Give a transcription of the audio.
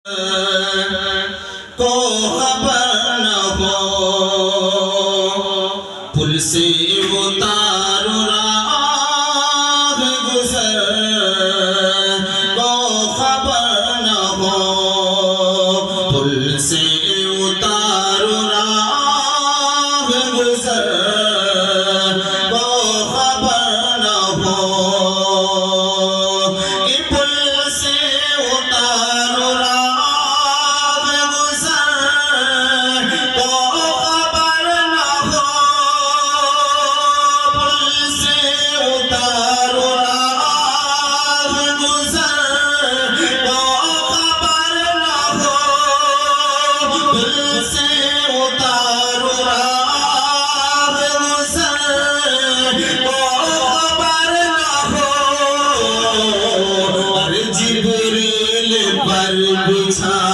को खबर न हो पुल से उतारो राह गुजर को खबर न हो पुल से उतारो राह गुजर को खबर न हो कि पुल से उतारो पर बिछा